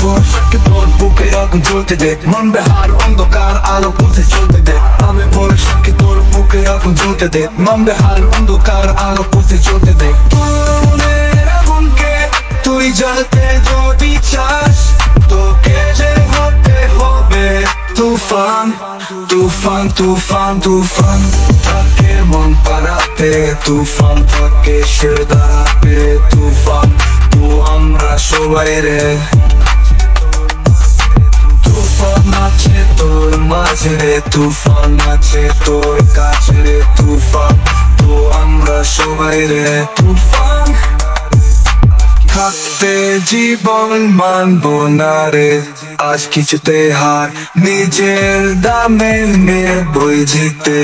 বর্ষাকে তোর বুকে আগুন জ্বলতে দে, মন বেহার অন্ধকার আলো পথে চলতে দে। আমি বর্ষাকে তোর বুকে আগুন জ্বলতে দে, মন বেহার অন্ধকার আলো পথে চলতে দে। তোর আগুনকে তুই জ্বালতে যদি চাস, তোকে যে হতে হবে তুফান, তুফান, তুফান, তুফান। তাকে মন পাড়াতে তুফান, তাকে সে দাঁড়াতে তুফান। তো আমরা সবাই রে, তুফান আছে তোর মাঝে রে, তুফান আছে তোর কাছে রে তুফান। তো আমরা সবাই রে তুফান। থাকতে জীবন মানবো না রে আজ কিছুতে হার, নিজের দামে নেবই জিতে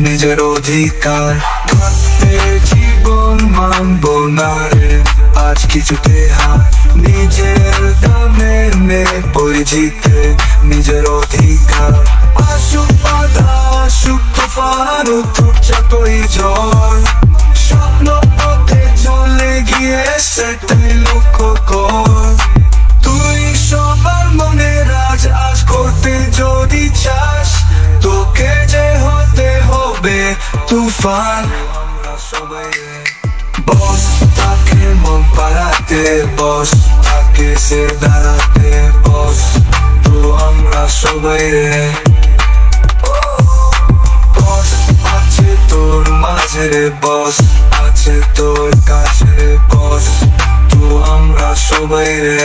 নিজের অধিকার। থাকতে জীবন মানবো না রে আজ কিছুতে হার, নিজের দামে নেবই জিতে নিজের অধিকার। আসুক বাধা আসুক তুফান, উঠুক যতই ঝড়, স্বপ্ন পথে চলে গিয়ে সেটাই লক্ষ্য কর। তুই সবার মনে রাজ আজ করতে যদি চাস, তোকে যে হতে হবে তুফান। বস তাকে মন পাড়াতে, বস তাকে সে দাঁড়াতে, বস। তো আমরা সবাই রে, বস আছে তোর মাঝে রে, বস আছে তোর কাছে রে, বস। তো আমরা সবাই রে।